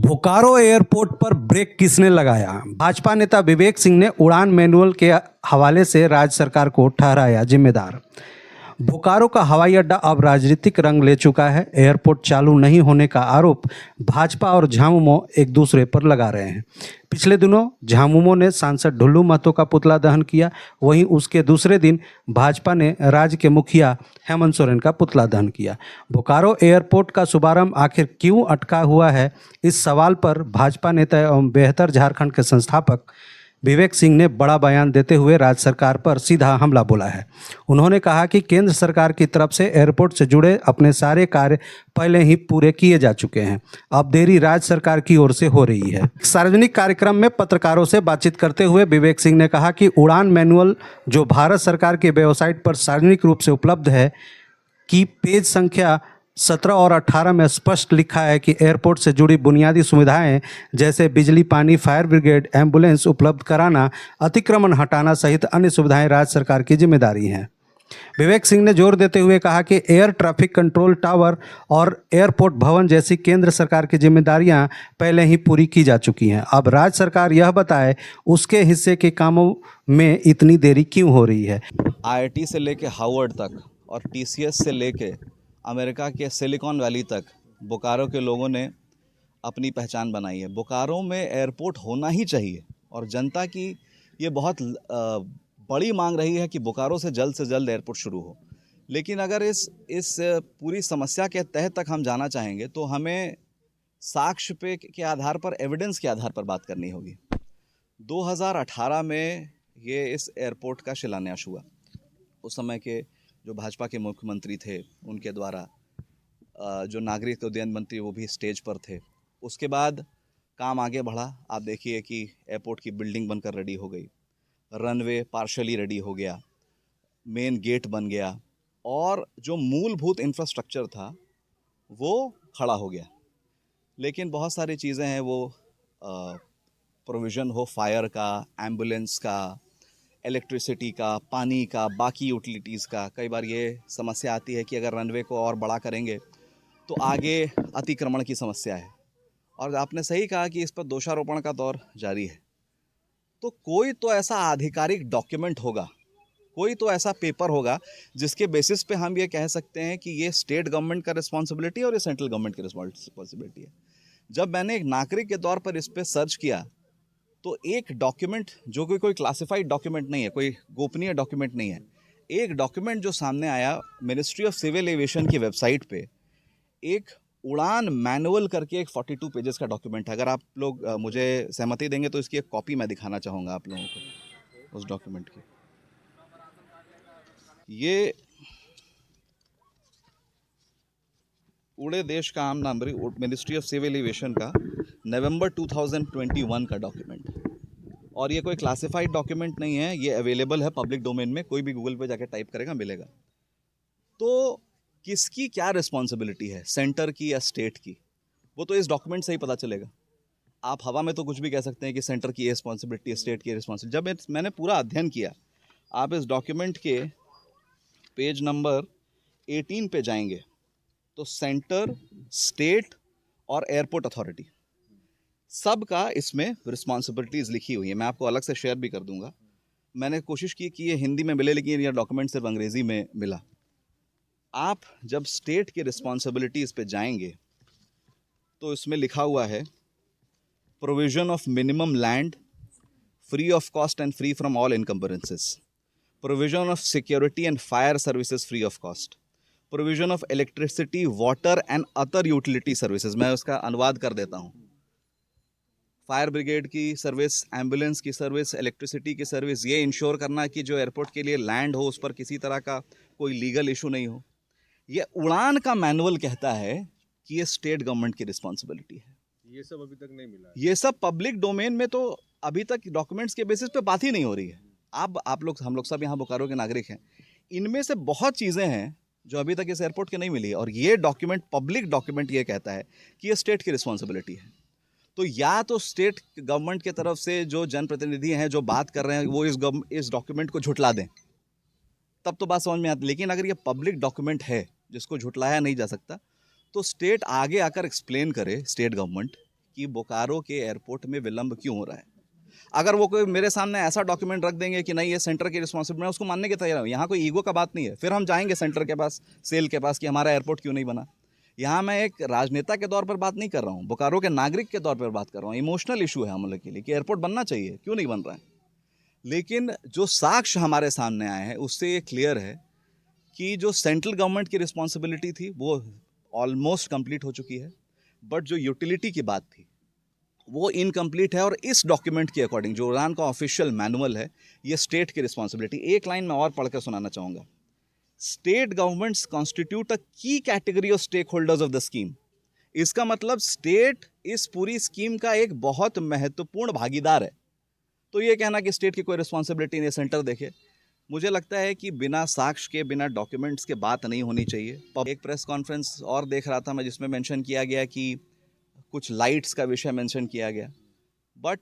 Bokaro airport पर break किसने लगाया? भाजपा नेता विवेक सिंह ने उड़ान मैनुअल के हवाले से राज्य सरकार को ठहराया जिम्मेदार। बोकारो का हवाई अड्डा अब राजनीतिक रंग ले चुका है। एयरपोर्ट चालू नहीं होने का आरोप भाजपा और झामुमो एक दूसरे पर लगा रहे हैं। पिछले दिनों झामुमो ने सांसद ढुल्लू महतो का पुतला दहन किया, वहीं उसके दूसरे दिन भाजपा ने राज्य के मुखिया हेमंत सोरेन का पुतला दहन किया। बोकारो एयरपोर्ट का शुभारंभ आखिर क्यों अटका हुआ है, इस सवाल पर भाजपा नेता एवं बेहतर झारखंड के संस्थापक विवेक सिंह ने बड़ा बयान देते हुए राज्य सरकार पर सीधा हमला बोला है। उन्होंने कहा कि केंद्र सरकार की तरफ से एयरपोर्ट से जुड़े अपने सारे कार्य पहले ही पूरे किए जा चुके हैं, अब देरी राज्य सरकार की ओर से हो रही है। सार्वजनिक कार्यक्रम में पत्रकारों से बातचीत करते हुए विवेक सिंह ने कहा कि उड़ान मैनुअल जो भारत सरकार की वेबसाइट पर सार्वजनिक रूप से उपलब्ध है कि पेज संख्या 17 और 18 में स्पष्ट लिखा है कि एयरपोर्ट से जुड़ी बुनियादी सुविधाएं जैसे बिजली, पानी, फायर ब्रिगेड, एम्बुलेंस उपलब्ध कराना, अतिक्रमण हटाना सहित अन्य सुविधाएं राज्य सरकार की जिम्मेदारी हैं। विवेक सिंह ने जोर देते हुए कहा कि एयर ट्रैफिक कंट्रोल टावर और एयरपोर्ट भवन जैसी केंद्र सरकार की जिम्मेदारियां पहले ही पूरी की जा चुकी हैं। अब राज्य सरकार यह बताए उसके हिस्से के कामों में इतनी देरी क्यों हो रही है। IIT से लेके हार्वर्ड तक और TCS से लेके अमेरिका के सिलिकॉन वैली तक बोकारो के लोगों ने अपनी पहचान बनाई है। बोकारो में एयरपोर्ट होना ही चाहिए और जनता की ये बहुत बड़ी मांग रही है कि बोकारो से जल्द एयरपोर्ट शुरू हो। लेकिन अगर इस पूरी समस्या के तह तक हम जाना चाहेंगे तो हमें साक्ष्य पे के आधार पर, एविडेंस के आधार पर बात करनी होगी। 2018 में ये इस एयरपोर्ट का शिलान्यास हुआ। उस समय के जो भाजपा के मुख्यमंत्री थे उनके द्वारा, जो नागरिक उड्डयन मंत्री वो भी स्टेज पर थे। उसके बाद काम आगे बढ़ा। आप देखिए कि एयरपोर्ट की बिल्डिंग बनकर रेडी हो गई, रनवे पार्शली रेडी हो गया, मेन गेट बन गया और जो मूलभूत इंफ्रास्ट्रक्चर था वो खड़ा हो गया। लेकिन बहुत सारी चीज़ें हैं, वो प्रोविज़न हो फायर का, एम्बुलेंस का, इलेक्ट्रिसिटी का, पानी का, बाकी यूटिलिटीज़ का। कई बार ये समस्या आती है कि अगर रनवे को और बड़ा करेंगे तो आगे अतिक्रमण की समस्या है। और आपने सही कहा कि इस पर दोषारोपण का दौर जारी है। तो कोई तो ऐसा आधिकारिक डॉक्यूमेंट होगा, कोई तो ऐसा पेपर होगा जिसके बेसिस पे हम ये कह सकते हैं कि ये स्टेट गवर्नमेंट का रिस्पॉन्सिबिलिटी और ये सेंट्रल गवर्नमेंट की रिस्पॉन्सिबिलिटी है। जब मैंने एक नागरिक के तौर पर इस पर सर्च किया तो एक डॉक्यूमेंट जो कि कोई क्लासिफाइड डॉक्यूमेंट नहीं है, कोई गोपनीय डॉक्यूमेंट नहीं है, एक डॉक्यूमेंट जो सामने आया मिनिस्ट्री ऑफ सिविल एविएशन की वेबसाइट पे, एक उड़ान मैनुअल करके एक 42 पेजेस का डॉक्यूमेंट है। अगर आप लोग मुझे सहमति देंगे तो इसकी एक कॉपी मैं दिखाना चाहूँगा आप लोगों को उस डॉक्यूमेंट की। ये उड़े देश का आम नागरिक मिनिस्ट्री ऑफ सिविल एविएशन का नवंबर 2021 का डॉक्यूमेंट है और ये कोई क्लासिफाइड डॉक्यूमेंट नहीं है, ये अवेलेबल है पब्लिक डोमेन में, कोई भी गूगल पे जाके टाइप करेगा मिलेगा। तो किसकी क्या रिस्पॉन्सिबिलिटी है, सेंटर की या स्टेट की, वो तो इस डॉक्यूमेंट से ही पता चलेगा। आप हवा में तो कुछ भी कह सकते हैं कि सेंटर की रिस्पॉन्सिबिलिटी है, स्टेट की रिस्पॉन्सिबिलिटी। जब मैंने पूरा अध्ययन किया, आप इस डॉक्यूमेंट के पेज नंबर 18 पे जाएंगे तो सेंटर, स्टेट और एयरपोर्ट अथॉरिटी सबका इसमें रिस्पॉन्सिबिलिटीज़ लिखी हुई है। मैं आपको अलग से शेयर भी कर दूंगा। मैंने कोशिश की कि ये हिंदी में मिले, लेकिन यह डॉक्यूमेंट सिर्फ अंग्रेज़ी में मिला। आप जब स्टेट की रिस्पॉन्सिबिलिटीज़ पे जाएंगे तो इसमें लिखा हुआ है provision of minimum land free of cost and free from all इनकम्बरेंसेस, provision of security and fire services free of cost, provision of electricity, water and other utility services. मैं उसका अनुवाद कर देता हूँ। फायर ब्रिगेड की सर्विस, एम्बुलेंस की service, electricity की service, ये इंश्योर करना कि जो एयरपोर्ट के लिए लैंड हो उस पर किसी तरह का कोई लीगल इशू नहीं हो। ये उड़ान का मैनुअल कहता है कि ये स्टेट गवर्नमेंट की रिस्पॉन्सिबिलिटी है। ये सब अभी तक नहीं मिला है। ये सब पब्लिक डोमेन में तो अभी तक डॉक्यूमेंट्स के बेसिस पे बात ही नहीं हो रही है। आप लोग, हम लोग सब यहाँ बोकारो के नागरिक हैं, इनमें से बहुत चीज़ें हैं जो अभी तक इस एयरपोर्ट के नहीं मिली है और ये डॉक्यूमेंट, पब्लिक डॉक्यूमेंट, ये कहता है कि ये स्टेट की रिस्पॉन्सिबिलिटी है। तो या तो स्टेट गवर्नमेंट की तरफ से जो जनप्रतिनिधि हैं जो बात कर रहे हैं वो इस डॉक्यूमेंट को झुटला दें, तब तो बात समझ में आती। लेकिन अगर ये पब्लिक डॉक्यूमेंट है जिसको झुटलाया नहीं जा सकता, तो स्टेट आगे आकर एक्सप्लेन करे, स्टेट गवर्नमेंट, कि बोकारो के एयरपोर्ट में विलंब क्यों हो रहा है। अगर वो कोई मेरे सामने ऐसा डॉक्यूमेंट रख देंगे कि नहीं ये सेंटर की रिस्पॉन्सिबिलिटी, मैं उसको मानने के तैयार हूँ। यहाँ कोई ईगो का बात नहीं है। फिर हम जाएंगे सेंटर के पास, सेल के पास, कि हमारा एयरपोर्ट क्यों नहीं बना। यहाँ मैं एक राजनेता के तौर पर बात नहीं कर रहा हूँ, बोकारो के नागरिक के तौर पर बात कर रहा हूँ। इमोशनल इशू है हम लोग के लिए कि एयरपोर्ट बनना चाहिए, क्यों नहीं बन रहा है। लेकिन जो साक्ष्य हमारे सामने आए हैं उससे ये क्लियर है कि जो सेंट्रल गवर्नमेंट की रिस्पॉन्सिबिलिटी थी वो ऑलमोस्ट कंप्लीट हो चुकी है, बट जो यूटिलिटी की बात थी वो इनकम्प्लीट है। और इस डॉक्यूमेंट के अकॉर्डिंग जो उड़ान का ऑफिशियल मैनुअल है, ये स्टेट की रिस्पॉन्सिबिलिटी। एक लाइन मैं और पढ़कर सुनाना चाहूँगा। स्टेट गवर्नमेंट्स कॉन्स्टिट्यूट अ की category of stakeholders of the scheme. इसका मतलब स्टेट इस पूरी स्कीम का एक बहुत महत्वपूर्ण भागीदार है। तो ये कहना कि स्टेट की कोई रिस्पॉन्सिबिलिटी नहीं, सेंटर देखे, मुझे लगता है कि बिना साक्ष्य के, बिना डॉक्यूमेंट्स के बात नहीं होनी चाहिए। एक प्रेस कॉन्फ्रेंस और देख रहा था मैं जिसमें मेंशन किया गया कि कुछ लाइट्स का विषय मेंशन किया गया, बट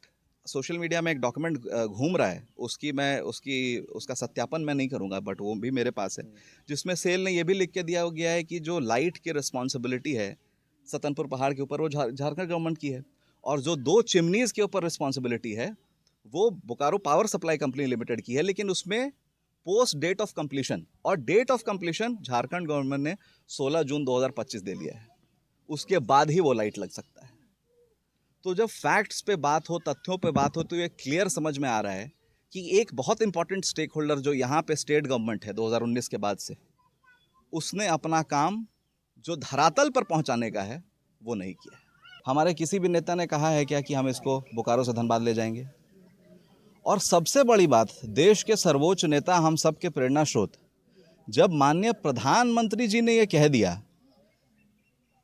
सोशल मीडिया में एक डॉक्यूमेंट घूम रहा है, उसका सत्यापन मैं नहीं करूंगा, बट वो भी मेरे पास है, जिसमें सेल ने ये भी लिख के दिया गया है कि जो लाइट की रिस्पॉन्सिबिलिटी है सतनपुर पहाड़ के ऊपर वो झारखंड गवर्नमेंट की है, और जो 2 चिमनीज़ के ऊपर रिस्पॉन्सिबिलिटी है वो Bokaro power supply company limited की है। लेकिन उसमें पोस्ट डेट ऑफ कंप्लीशन, और date of completion Jharkhand government ने 16 जून 2025 दे लिया है, उसके बाद ही वो लाइट लग सकता है। तो जब फैक्ट्स पे बात हो, तथ्यों पे बात हो, तो ये क्लियर समझ में आ रहा है कि एक बहुत इंपॉर्टेंट स्टेक होल्डर जो यहाँ पे स्टेट गवर्नमेंट है 2019 के बाद से, उसने अपना काम जो धरातल पर पहुँचाने का है वो नहीं किया। हमारे किसी भी नेता ने कहा है क्या कि हम इसको बोकारो से धनबाद ले जाएंगे। और सबसे बड़ी बात, देश के सर्वोच्च नेता, हम सब के प्रेरणा स्रोत, जब माननीय प्रधानमंत्री जी ने ये कह दिया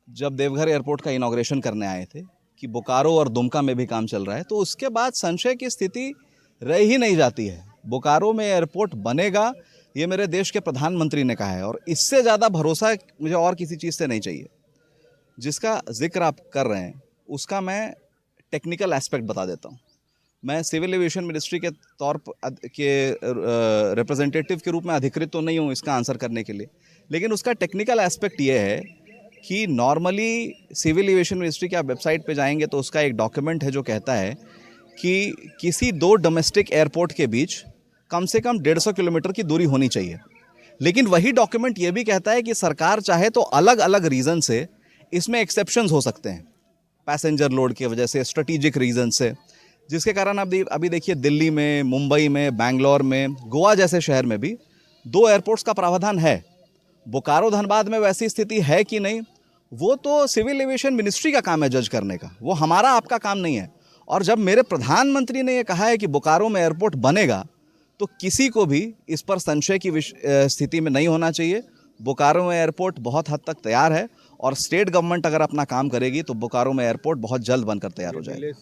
जब देवघर एयरपोर्ट का इनॉग्रेशन करने आए थे कि बोकारो और दुमका में भी काम चल रहा है, तो उसके बाद संशय की स्थिति रह ही नहीं जाती है। बोकारो में एयरपोर्ट बनेगा, ये मेरे देश के प्रधानमंत्री ने कहा है, और इससे ज़्यादा भरोसा मुझे और किसी चीज़ से नहीं चाहिए। जिसका जिक्र आप कर रहे हैं उसका मैं टेक्निकल एस्पेक्ट बता देता हूँ। मैं सिविल एविएशन मिनिस्ट्री के तौर पर रिप्रेजेंटेटिव के रूप में अधिकृत तो नहीं हूँ इसका आंसर करने के लिए, लेकिन उसका टेक्निकल एस्पेक्ट ये है कि नॉर्मली सिविल एविएशन मिनिस्ट्री की आप वेबसाइट पे जाएंगे तो उसका एक डॉक्यूमेंट है जो कहता है कि किसी 2 डोमेस्टिक एयरपोर्ट के बीच कम से कम 150 किलोमीटर की दूरी होनी चाहिए। लेकिन वही डॉक्यूमेंट ये भी कहता है कि सरकार चाहे तो अलग अलग रीज़न से इसमें एक्सेप्शंस हो सकते हैं, पैसेंजर लोड की वजह से, स्ट्रेटेजिक रीज़न से, जिसके कारण अभी देखिए दिल्ली में, मुंबई में, बैंगलोर में, गोवा जैसे शहर में भी 2 एयरपोर्ट्स का प्रावधान है। बोकारो धनबाद में वैसी स्थिति है कि नहीं, वो तो सिविल एविएशन मिनिस्ट्री का काम है जज करने का, वो हमारा आपका काम नहीं है। और जब मेरे प्रधानमंत्री ने ये कहा है कि बोकारो में एयरपोर्ट बनेगा, तो किसी को भी इस पर संशय की स्थिति में नहीं होना चाहिए। बोकारो में एयरपोर्ट बहुत हद तक तैयार है, और स्टेट गवर्नमेंट अगर अपना काम करेगी तो बोकारो में एयरपोर्ट बहुत जल्द बनकर तैयार हो जाएगा।